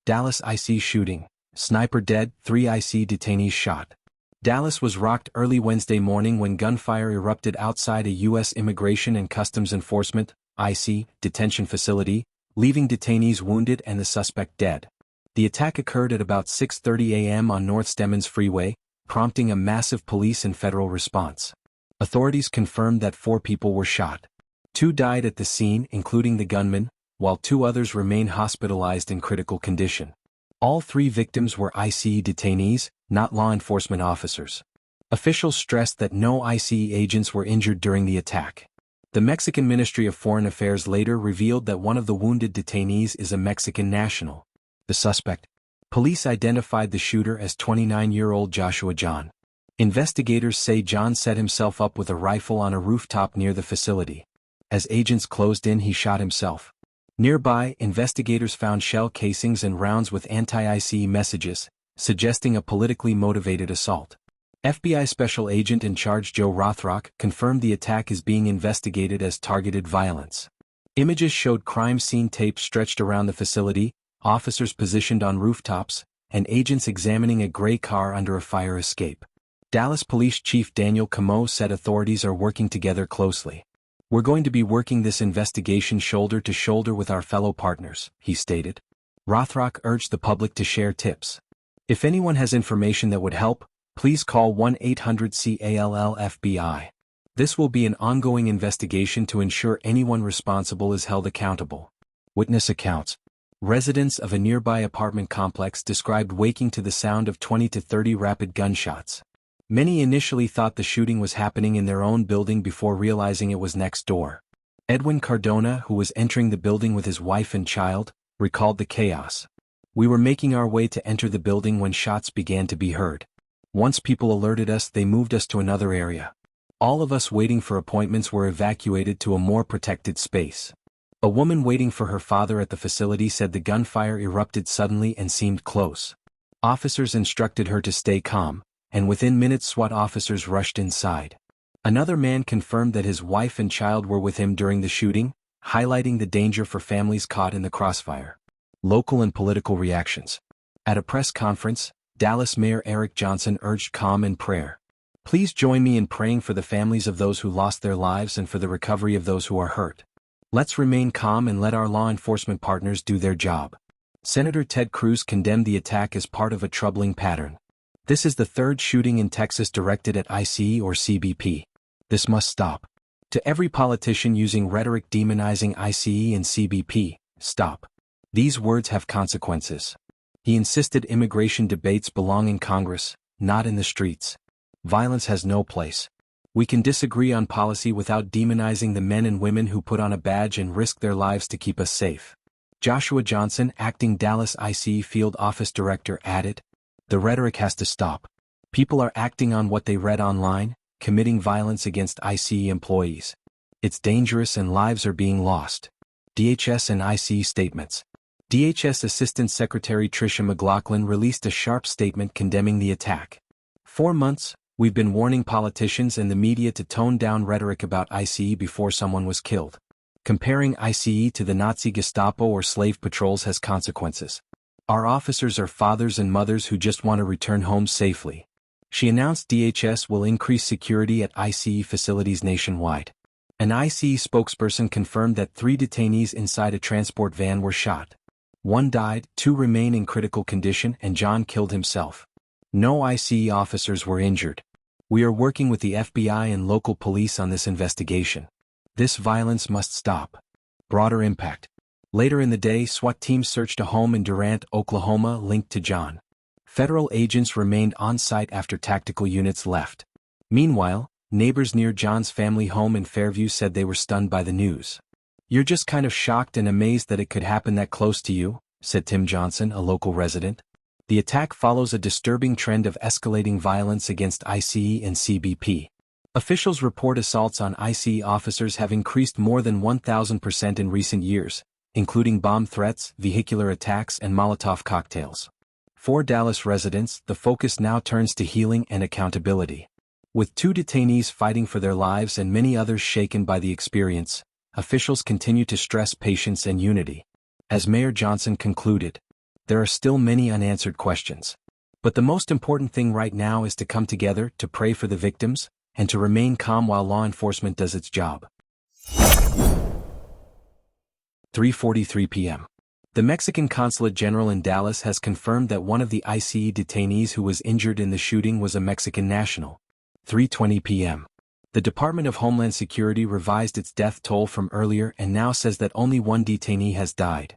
Dallas IC shooting. Sniper dead, 3 IC detainees shot. Dallas was rocked early Wednesday morning when gunfire erupted outside a U.S. Immigration and Customs Enforcement (IC) detention facility, leaving detainees wounded and the suspect dead. The attack occurred at about 6:30 a.m. on North Stemmons Freeway, prompting a massive police and federal response. Authorities confirmed that 4 people were shot. 2 died at the scene, including the gunman, while 2 others remain hospitalized in critical condition. All 3 victims were ICE detainees, not law enforcement officers. Officials stressed that no ICE agents were injured during the attack. The Mexican Ministry of Foreign Affairs later revealed that one of the wounded detainees is a Mexican national. The suspect. Police identified the shooter as 29-year-old Joshua Jahn. Investigators say Jahn set himself up with a rifle on a rooftop near the facility. As agents closed in, he shot himself. Nearby, investigators found shell casings and rounds with anti-ICE messages, suggesting a politically motivated assault. FBI Special Agent in charge Joe Rhetoric confirmed the attack is being investigated as targeted violence. Images showed crime scene tape stretched around the facility, officers positioned on rooftops, and agents examining a gray car under a fire escape. Dallas Police Chief Daniel Camo said authorities are working together closely. "We're going to be working this investigation shoulder to shoulder with our fellow partners," he stated. Rhetoric urged the public to share tips. "If anyone has information that would help, please call 1-800-CALL-FBI. This will be an ongoing investigation to ensure anyone responsible is held accountable." Witness accounts. Residents of a nearby apartment complex described waking to the sound of 20 to 30 rapid gunshots. Many initially thought the shooting was happening in their own building before realizing it was next door. Edwin Cardona, who was entering the building with his wife and child, recalled the chaos. "We were making our way to enter the building when shots began to be heard. Once people alerted us, they moved us to another area. All of us waiting for appointments were evacuated to a more protected space." A woman waiting for her father at the facility said the gunfire erupted suddenly and seemed close. Officers instructed her to stay calm, and within minutes SWAT officers rushed inside. Another man confirmed that his wife and child were with him during the shooting, highlighting the danger for families caught in the crossfire. Local and political reactions. At a press conference, Dallas Mayor Eric Johnson urged calm and prayer. "Please join me in praying for the families of those who lost their lives and for the recovery of those who are hurt. Let's remain calm and let our law enforcement partners do their job." Senator Ted Cruz condemned the attack as part of a troubling pattern. "This is the 3rd shooting in Texas directed at ICE or CBP. This must stop. To every politician using rhetoric demonizing ICE and CBP, stop. These words have consequences." He insisted immigration debates belong in Congress, not in the streets. "Violence has no place. We can disagree on policy without demonizing the men and women who put on a badge and risk their lives to keep us safe." Joshua Johnson, acting Dallas IC Field Office Director, added, "The rhetoric has to stop. People are acting on what they read online, committing violence against ICE employees. It's dangerous and lives are being lost." DHS and ICE statements. DHS Assistant Secretary Tricia McLaughlin released a sharp statement condemning the attack. "For months, we've been warning politicians and the media to tone down rhetoric about ICE before someone was killed. Comparing ICE to the Nazi Gestapo or slave patrols has consequences. Our officers are fathers and mothers who just want to return home safely." She announced DHS will increase security at ICE facilities nationwide. An ICE spokesperson confirmed that 3 detainees inside a transport van were shot. 1 died, 2 remain in critical condition, and Jahn killed himself. No ICE officers were injured. "We are working with the FBI and local police on this investigation. This violence must stop." Broader impact. Later in the day, SWAT teams searched a home in Durant, Oklahoma linked to Jahn. Federal agents remained on site after tactical units left. Meanwhile, neighbors near Jahn's family home in Fairview said they were stunned by the news. "You're just kind of shocked and amazed that it could happen that close to you," said Tim Johnson, a local resident. The attack follows a disturbing trend of escalating violence against ICE and CBP. Officials report assaults on ICE officers have increased more than 1,000% in recent years, including bomb threats, vehicular attacks, and Molotov cocktails. For Dallas residents, the focus now turns to healing and accountability. With 2 detainees fighting for their lives and many others shaken by the experience, officials continue to stress patience and unity. As Mayor Johnson concluded, there are still many unanswered questions. But the most important thing right now is to come together, to pray for the victims, and to remain calm while law enforcement does its job. 3:43 p.m. The Mexican Consulate General in Dallas has confirmed that one of the ICE detainees who was injured in the shooting was a Mexican national. 3:20 p.m. The Department of Homeland Security revised its death toll from earlier and now says that only one detainee has died.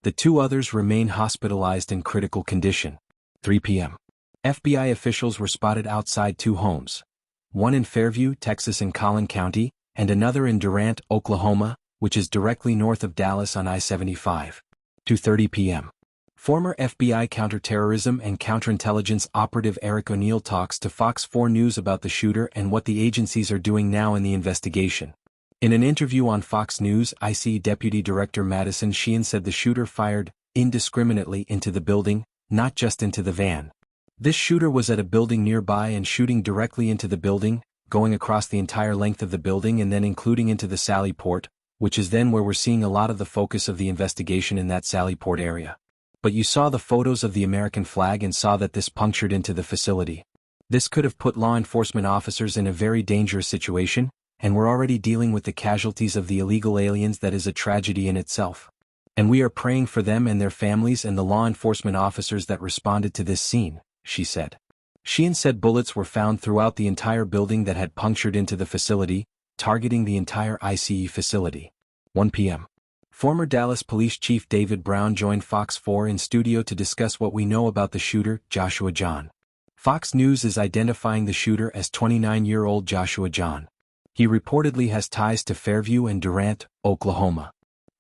The two others remain hospitalized in critical condition. 3 p.m. FBI officials were spotted outside two homes. One in Fairview, Texas in Collin County, and another in Durant, Oklahoma, which is directly north of Dallas on I-75. 2:30 p.m. Former FBI counterterrorism and counterintelligence operative Eric O'Neill talks to Fox 4 News about the shooter and what the agencies are doing now in the investigation. In an interview on Fox News, ICE Deputy Director Madison Sheehan said the shooter fired indiscriminately into the building, not just into the van. This shooter was at a building nearby and shooting directly into the building, going across the entire length of the building and then including into the Sally Port, which is then where we're seeing a lot of the focus of the investigation in that Sally Port area. But you saw the photos of the American flag and saw that this punctured into the facility. This could have put law enforcement officers in a very dangerous situation, and we're already dealing with the casualties of the illegal aliens. That is a tragedy in itself. And we are praying for them and their families and the law enforcement officers that responded to this scene, she said. Sheehan said bullets were found throughout the entire building that had punctured into the facility, targeting the entire ICE facility. 1 p.m. Former Dallas Police Chief David Brown joined Fox 4 in studio to discuss what we know about the shooter, Joshua Jahn. Fox News is identifying the shooter as 29-year-old Joshua Jahn. He reportedly has ties to Fairview and Durant, Oklahoma.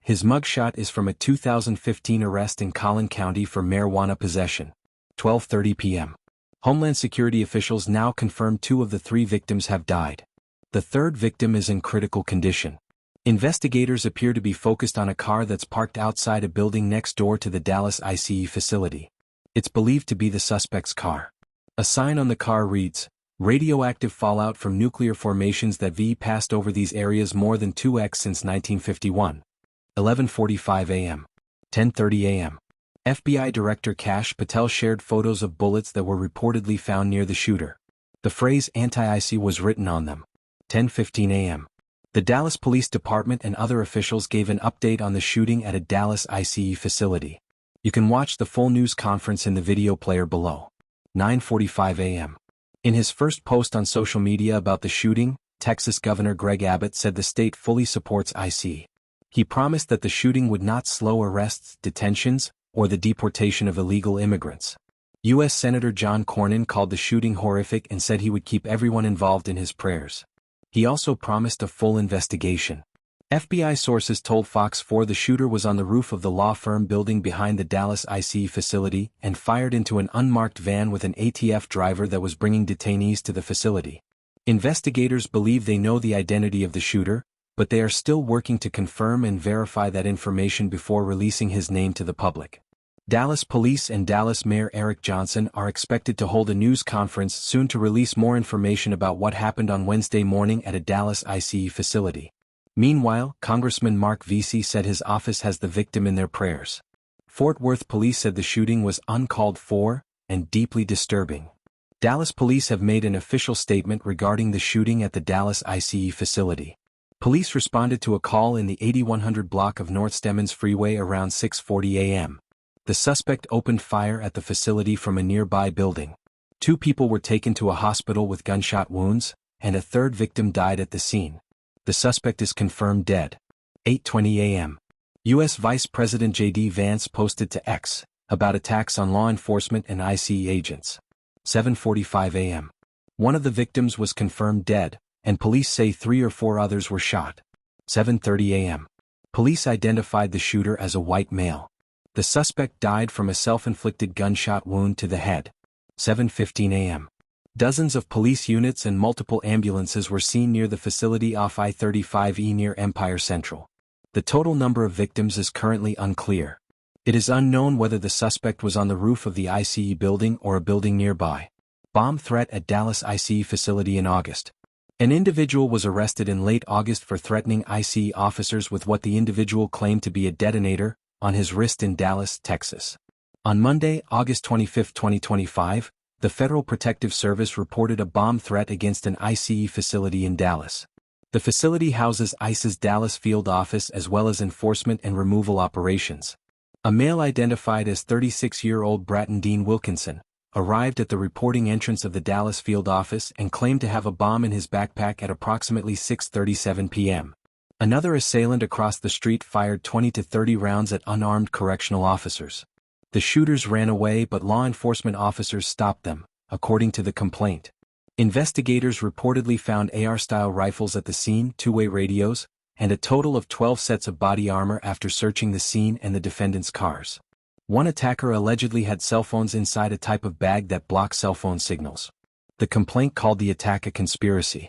His mugshot is from a 2015 arrest in Collin County for marijuana possession. 12:30 p.m. Homeland Security officials now confirm 2 of the 3 victims have died. The third victim is in critical condition. Investigators appear to be focused on a car that's parked outside a building next door to the Dallas ICE facility. It's believed to be the suspect's car. A sign on the car reads, "Radioactive fallout from nuclear formations that have passed over these areas more than 2x since 1951. 11:45 a.m. 10:30 a.m. FBI Director Kash Patel shared photos of bullets that were reportedly found near the shooter. The phrase anti-IC was written on them. 10:15 a.m. The Dallas Police Department and other officials gave an update on the shooting at a Dallas ICE facility. You can watch the full news conference in the video player below. 9:45 a.m. In his first post on social media about the shooting, Texas Governor Greg Abbott said the state fully supports ICE. He promised that the shooting would not slow arrests, detentions, or the deportation of illegal immigrants. U.S. Senator John Cornyn called the shooting horrific and said he would keep everyone involved in his prayers. He also promised a full investigation. FBI sources told Fox 4 the shooter was on the roof of the law firm building behind the Dallas ICE facility and fired into an unmarked van with an ATF driver that was bringing detainees to the facility. Investigators believe they know the identity of the shooter, but they are still working to confirm and verify that information before releasing his name to the public. Dallas Police and Dallas Mayor Eric Johnson are expected to hold a news conference soon to release more information about what happened on Wednesday morning at a Dallas ICE facility. Meanwhile, Congressman Mark Vesey said his office has the victim in their prayers. Fort Worth police said the shooting was uncalled for and deeply disturbing. Dallas police have made an official statement regarding the shooting at the Dallas ICE facility. Police responded to a call in the 8100 block of North Stemmons Freeway around 6:40 a.m. The suspect opened fire at the facility from a nearby building. 2 people were taken to a hospital with gunshot wounds, and a third victim died at the scene. The suspect is confirmed dead. 8:20 a.m. U.S. Vice President J.D. Vance posted to X about attacks on law enforcement and ICE agents. 7:45 a.m. One of the victims was confirmed dead, and police say 3 or 4 others were shot. 7:30 a.m. Police identified the shooter as a white male. The suspect died from a self-inflicted gunshot wound to the head. 7:15 a.m. Dozens of police units and multiple ambulances were seen near the facility off I-35E near Empire Central. The total number of victims is currently unclear. It is unknown whether the suspect was on the roof of the ICE building or a building nearby. Bomb threat at Dallas ICE facility in August. An individual was arrested in late August for threatening ICE officers with what the individual claimed to be a detonator on his wrist in Dallas, Texas. On Monday, August 25, 2025, the Federal Protective Service reported a bomb threat against an ICE facility in Dallas. The facility houses ICE's Dallas field office as well as enforcement and removal operations. A male identified as 36-year-old Bratton Dean Wilkinson arrived at the reporting entrance of the Dallas field office and claimed to have a bomb in his backpack at approximately 6:37 p.m. Another assailant across the street fired 20 to 30 rounds at unarmed correctional officers. The shooters ran away, but law enforcement officers stopped them, according to the complaint. Investigators reportedly found AR-style rifles at the scene, two-way radios, and a total of 12 sets of body armor after searching the scene and the defendants' cars. One attacker allegedly had cell phones inside a type of bag that blocks cell phone signals. The complaint called the attack a conspiracy.